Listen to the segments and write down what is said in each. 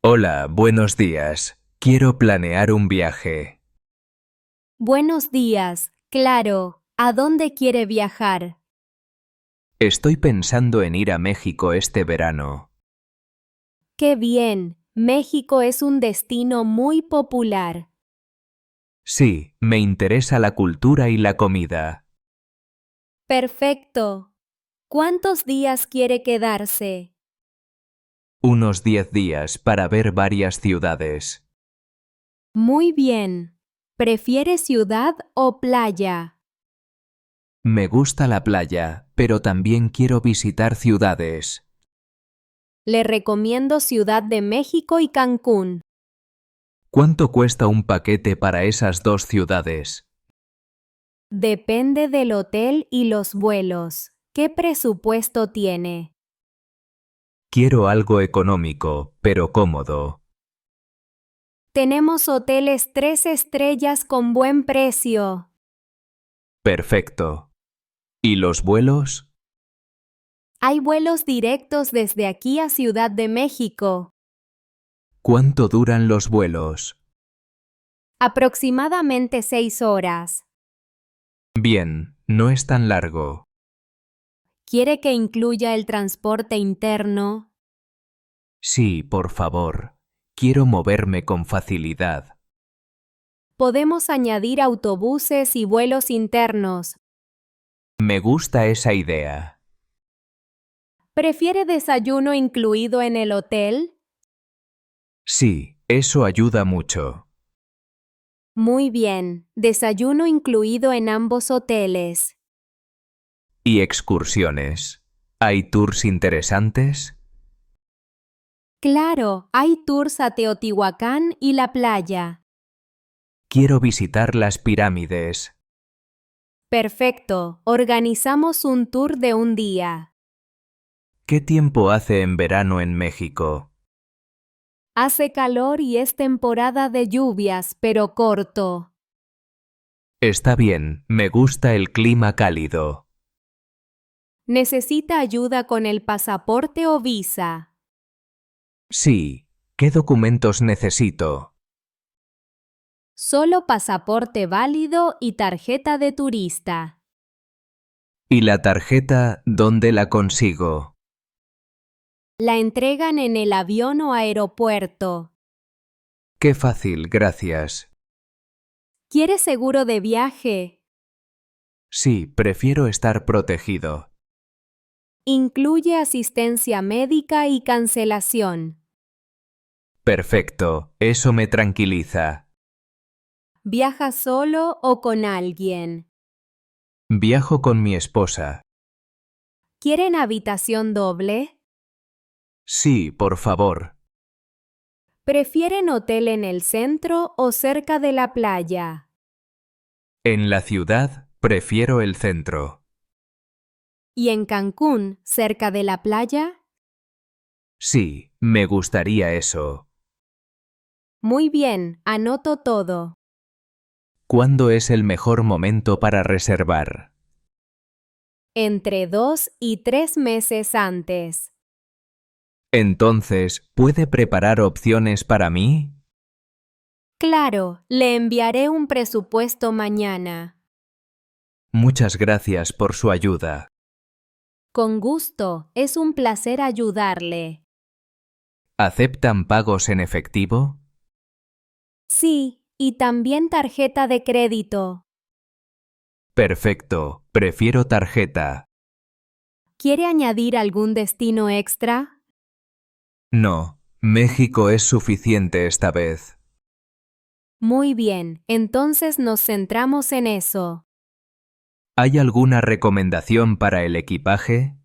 Hola, buenos días. Quiero planear un viaje. Buenos días, claro. ¿A dónde quiere viajar? Estoy pensando en ir a México este verano. ¡Qué bien! México es un destino muy popular. Sí, me interesa la cultura y la comida. Perfecto. ¿Cuántos días quiere quedarse? Unos 10 días para ver varias ciudades. Muy bien. ¿Prefiere ciudad o playa? Me gusta la playa, pero también quiero visitar ciudades. Le recomiendo Ciudad de México y Cancún. ¿Cuánto cuesta un paquete para esas dos ciudades? Depende del hotel y los vuelos. ¿Qué presupuesto tiene? Quiero algo económico, pero cómodo. Tenemos hoteles 3 estrellas con buen precio. Perfecto. ¿Y los vuelos? Hay vuelos directos desde aquí a Ciudad de México. ¿Cuánto duran los vuelos? Aproximadamente 6 horas. Bien, no es tan largo. ¿Quiere que incluya el transporte interno? Sí, por favor. Quiero moverme con facilidad. Podemos añadir autobuses y vuelos internos. Me gusta esa idea. ¿Prefiere desayuno incluido en el hotel? Sí, eso ayuda mucho. Muy bien, desayuno incluido en ambos hoteles. ¿Y excursiones? ¿Hay tours interesantes? Claro, hay tours a Teotihuacán y la playa. Quiero visitar las pirámides. Perfecto, organizamos un tour de un día. ¿Qué tiempo hace en verano en México? Hace calor y es temporada de lluvias, pero corto. Está bien, me gusta el clima cálido. ¿Necesita ayuda con el pasaporte o visa? Sí, ¿qué documentos necesito? Solo pasaporte válido y tarjeta de turista. ¿Y la tarjeta dónde la consigo? La entregan en el avión o aeropuerto. Qué fácil, gracias. ¿Quiere seguro de viaje? Sí, prefiero estar protegido. Incluye asistencia médica y cancelación. Perfecto, eso me tranquiliza. ¿Viaja solo o con alguien? Viajo con mi esposa. ¿Quieren habitación doble? Sí, por favor. ¿Prefieren hotel en el centro o cerca de la playa? En la ciudad, prefiero el centro. ¿Y en Cancún, cerca de la playa? Sí, me gustaría eso. Muy bien, anoto todo. ¿Cuándo es el mejor momento para reservar? Entre 2 y 3 meses antes. Entonces, ¿puede preparar opciones para mí? Claro, le enviaré un presupuesto mañana. Muchas gracias por su ayuda. Con gusto, es un placer ayudarle. ¿Aceptan pagos en efectivo? Sí, y también tarjeta de crédito. Perfecto, prefiero tarjeta. ¿Quiere añadir algún destino extra? No, México es suficiente esta vez. Muy bien, entonces nos centramos en eso. ¿Hay alguna recomendación para el equipaje?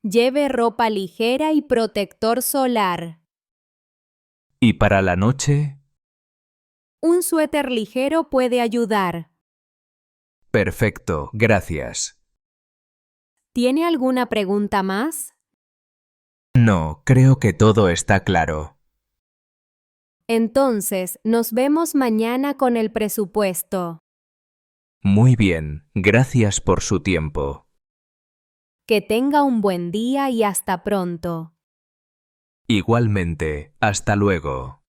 Lleve ropa ligera y protector solar. ¿Y para la noche? Un suéter ligero puede ayudar. Perfecto, gracias. ¿Tiene alguna pregunta más? No, creo que todo está claro. Entonces, nos vemos mañana con el presupuesto. Muy bien, gracias por su tiempo. Que tenga un buen día y hasta pronto. Igualmente, hasta luego.